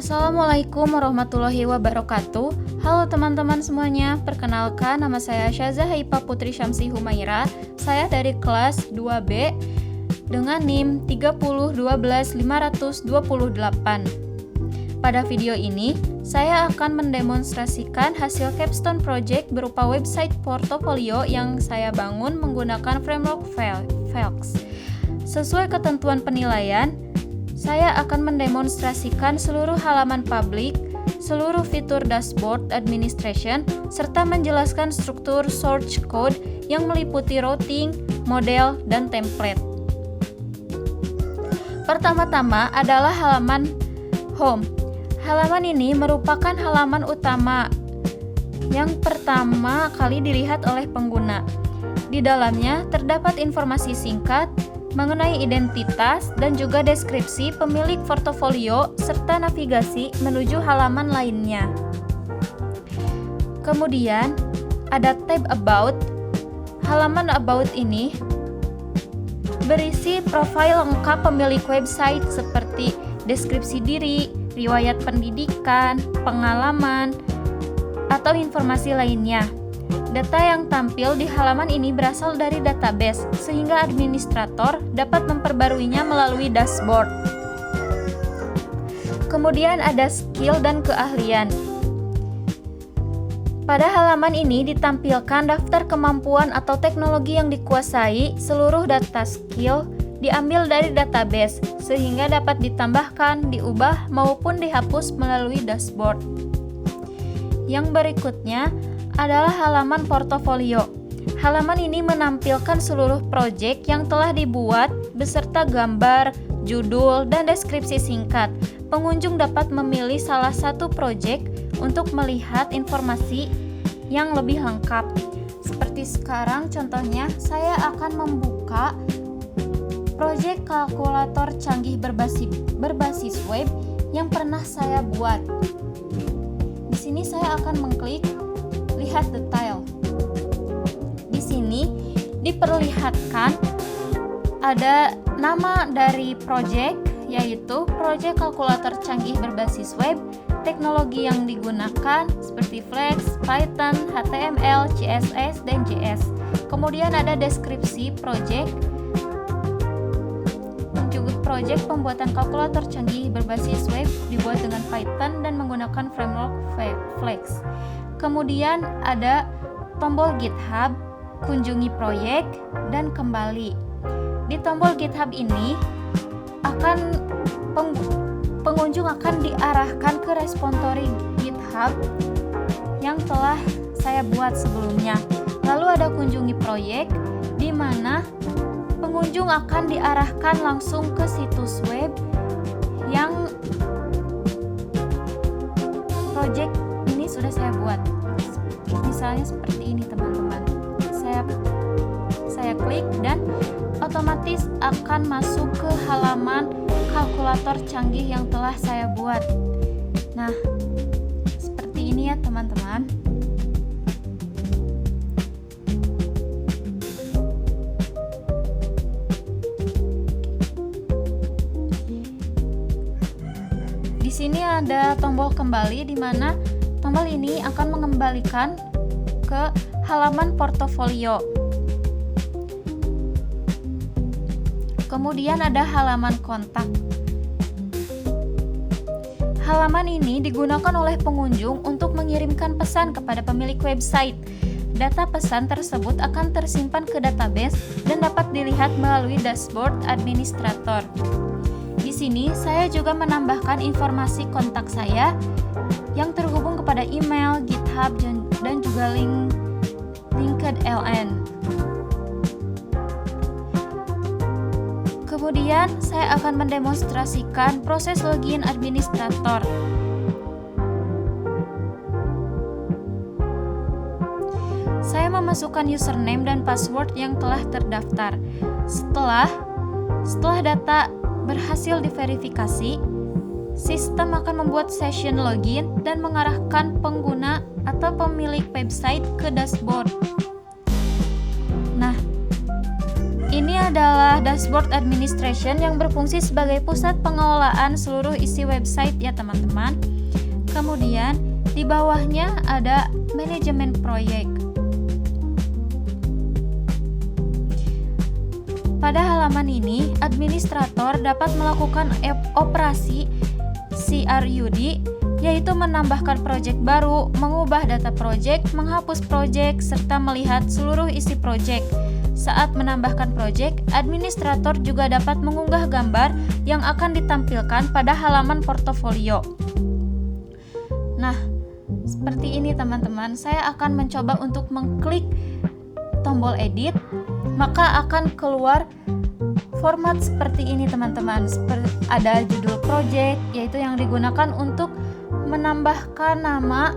Assalamualaikum warahmatullahi wabarakatuh. Halo teman-teman semuanya, perkenalkan nama saya Syaza Haifa Putri Syamsi Humaira. Saya dari kelas 2B dengan NIM 3012528. Pada video ini, saya akan mendemonstrasikan hasil capstone project berupa website portofolio yang saya bangun menggunakan framework Velx. Sesuai ketentuan penilaian, saya akan mendemonstrasikan seluruh halaman publik, seluruh fitur dashboard administration, serta menjelaskan struktur source code yang meliputi routing, model, dan template. Pertama-tama adalah halaman home. Halaman ini merupakan halaman utama yang pertama kali dilihat oleh pengguna. Di dalamnya terdapat informasi singkat mengenai identitas dan juga deskripsi pemilik portofolio serta navigasi menuju halaman lainnya. Kemudian ada tab About. Halaman About ini berisi profil lengkap pemilik website seperti deskripsi diri, riwayat pendidikan, pengalaman, atau informasi lainnya. Data yang tampil di halaman ini berasal dari database, sehingga administrator dapat memperbaruinya melalui dashboard. Kemudian ada skill dan keahlian. Pada halaman ini ditampilkan daftar kemampuan atau teknologi yang dikuasai. Seluruh data skill diambil dari database, sehingga dapat ditambahkan, diubah, maupun dihapus melalui dashboard. Yang berikutnya adalah halaman portofolio. Halaman ini menampilkan seluruh proyek yang telah dibuat beserta gambar, judul, dan deskripsi singkat. Pengunjung dapat memilih salah satu proyek untuk melihat informasi yang lebih lengkap. Seperti sekarang contohnya, saya akan membuka proyek kalkulator canggih berbasis web yang pernah saya buat. Di sini saya akan mengklik lihat detail. Di sini diperlihatkan ada nama dari proyek, yaitu proyek kalkulator canggih berbasis web, teknologi yang digunakan seperti Flex, Python, HTML, CSS, dan JS. Kemudian ada deskripsi proyek pembuatan kalkulator canggih berbasis web dibuat dengan Python dan menggunakan framework Flex. Kemudian ada tombol GitHub, kunjungi proyek, dan kembali. Di tombol GitHub ini pengunjung akan diarahkan ke repository GitHub yang telah saya buat sebelumnya. Lalu ada kunjungi proyek, di mana pengunjung akan diarahkan langsung ke situs web yang proyek ini sudah saya buat. Misalnya seperti ini teman-teman. Saya klik dan otomatis akan masuk ke halaman kalkulator canggih yang telah saya buat. Nah, seperti ini ya teman-teman. Di sini ada tombol kembali, di mana tombol ini akan mengembalikan ke halaman portofolio. Kemudian ada halaman kontak. Halaman ini digunakan oleh pengunjung untuk mengirimkan pesan kepada pemilik website. Data pesan tersebut akan tersimpan ke database dan dapat dilihat melalui dashboard administrator. Di sini saya juga menambahkan informasi kontak saya yang terhubung kepada email, GitHub, dan juga LinkedIn. Kemudian saya akan mendemonstrasikan proses login administrator. Saya memasukkan username dan password yang telah terdaftar. Setelah data berhasil diverifikasi, sistem akan membuat session login dan mengarahkan pengguna atau pemilik website ke dashboard. Nah, ini adalah dashboard administration yang berfungsi sebagai pusat pengelolaan seluruh isi website ya teman-teman. Kemudian di bawahnya ada manajemen proyek. Pada halaman ini, administrator dapat melakukan operasi CRUD, yaitu menambahkan proyek baru, mengubah data proyek, menghapus proyek, serta melihat seluruh isi proyek. Saat menambahkan proyek, administrator juga dapat mengunggah gambar yang akan ditampilkan pada halaman portofolio. Nah, seperti ini teman-teman, saya akan mencoba untuk mengklik tombol edit, maka akan keluar format seperti ini teman-teman. Ada judul project, yaitu yang digunakan untuk menambahkan nama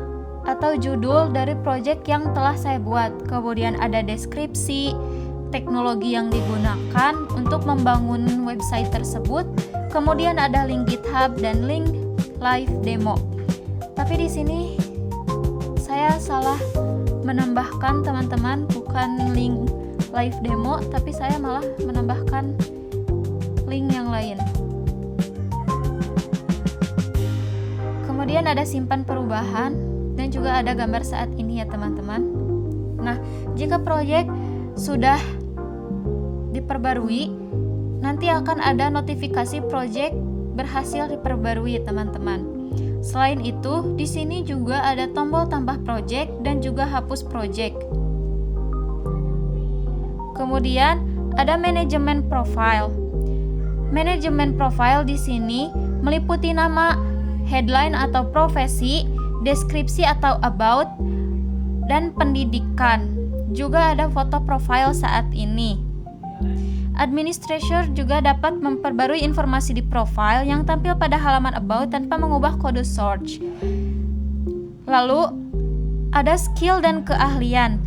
atau judul dari project yang telah saya buat. Kemudian ada deskripsi, teknologi yang digunakan untuk membangun website tersebut. Kemudian ada link GitHub dan link live demo. Tapi di sini saya salah menambahkan teman-teman, bukan link live demo, tapi saya malah menambahkan link yang lain. Kemudian ada simpan perubahan dan juga ada gambar saat ini ya teman-teman. Nah, jika proyek sudah diperbarui, nanti akan ada notifikasi proyek berhasil diperbarui teman-teman. Selain itu, di sini juga ada tombol tambah proyek dan juga hapus proyek. Kemudian ada manajemen profile. Manajemen profile di sini meliputi nama, headline atau profesi, deskripsi atau about, dan pendidikan. Juga ada foto profile saat ini. Administrator juga dapat memperbarui informasi di profile yang tampil pada halaman about tanpa mengubah kode search. Lalu ada skill dan keahlian.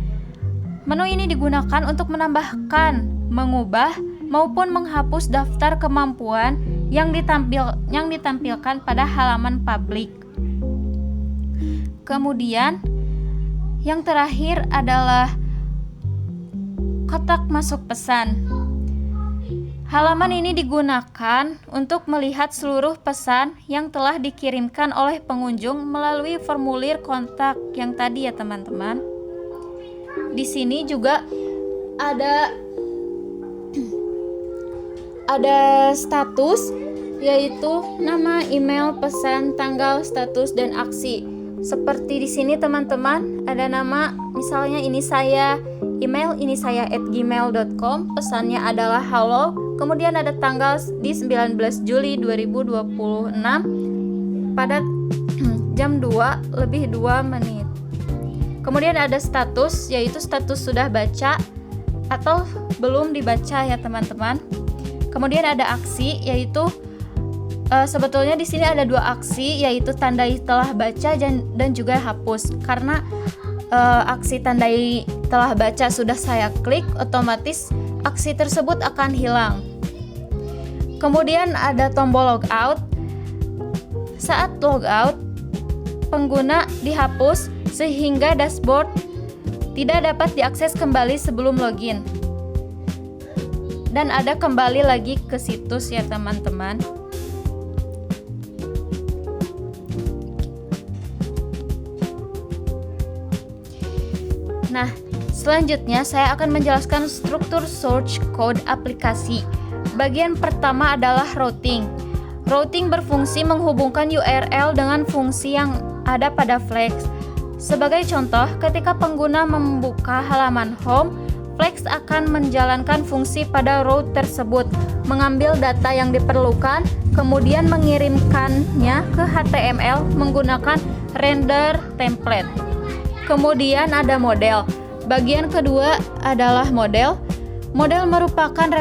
Menu ini digunakan untuk menambahkan, mengubah, maupun menghapus daftar kemampuan yang ditampilkan pada halaman publik. Kemudian yang terakhir adalah kotak masuk pesan. Halaman ini digunakan untuk melihat seluruh pesan yang telah dikirimkan oleh pengunjung melalui formulir kontak yang tadi ya teman-teman. Di sini juga ada status, yaitu nama, email, pesan, tanggal, status, dan aksi. Seperti di sini teman-teman, ada nama, misalnya ini saya, email ini saya @gmail.com, pesannya adalah halo, kemudian ada tanggal di 19 Juli 2026 pada jam 2:02. Kemudian ada status, yaitu status sudah baca atau belum dibaca ya teman-teman. Kemudian ada aksi, yaitu sebetulnya di sini ada dua aksi, yaitu tandai telah baca dan juga hapus. Karena aksi tandai telah baca sudah saya klik, otomatis aksi tersebut akan hilang. Kemudian ada tombol logout. Saat logout, pengguna dihapus sehingga dashboard tidak dapat diakses kembali sebelum login. Dan ada kembali lagi ke situs ya teman-teman. Nah, selanjutnya saya akan menjelaskan struktur source code aplikasi. Bagian pertama adalah routing. Routing berfungsi menghubungkan URL dengan fungsi yang ada pada Flex. Sebagai contoh, ketika pengguna membuka halaman home, Flex akan menjalankan fungsi pada route tersebut, mengambil data yang diperlukan, kemudian mengirimkannya ke HTML menggunakan render template. Kemudian ada model. Bagian kedua adalah model. Model merupakan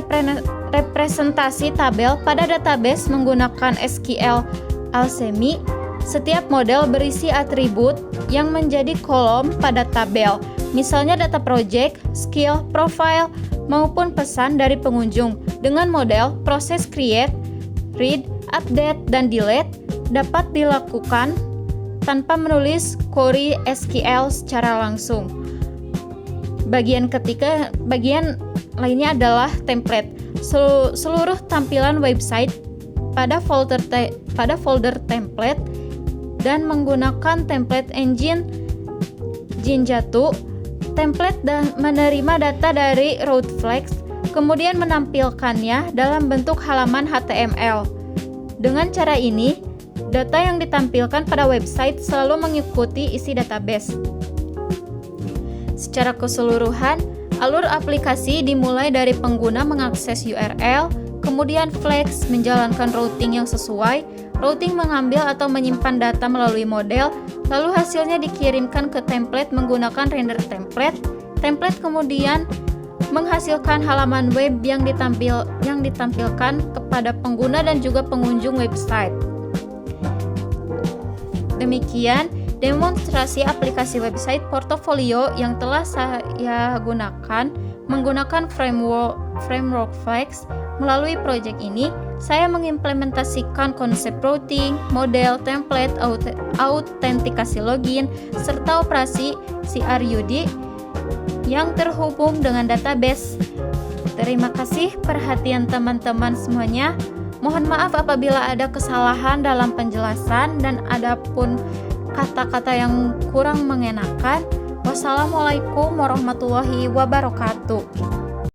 representasi tabel pada database menggunakan SQL Alchemy. Setiap model berisi atribut yang menjadi kolom pada tabel, misalnya data project, skill, profile, maupun pesan dari pengunjung. Dengan model, proses create, read, update, dan delete dapat dilakukan tanpa menulis query SQL secara langsung. Bagian lainnya adalah template. seluruh tampilan website pada folder template dan menggunakan template engine Jinjatu. Template dan menerima data dari Roadflex, kemudian menampilkannya dalam bentuk halaman HTML. Dengan cara ini, data yang ditampilkan pada website selalu mengikuti isi database. Secara keseluruhan, alur aplikasi dimulai dari pengguna mengakses URL, kemudian Flex menjalankan routing yang sesuai, routing mengambil atau menyimpan data melalui model, lalu hasilnya dikirimkan ke template menggunakan render template. Template kemudian menghasilkan halaman web yang ditampilkan kepada pengguna dan juga pengunjung website. Demikian demonstrasi aplikasi website portofolio yang telah saya gunakan menggunakan framework Flex. Melalui proyek ini, saya mengimplementasikan konsep routing, model, template, autentikasi login, serta operasi CRUD yang terhubung dengan database. Terima kasih perhatian teman-teman semuanya. Mohon maaf apabila ada kesalahan dalam penjelasan dan ada pun kata-kata yang kurang mengenakan. Wassalamualaikum warahmatullahi wabarakatuh.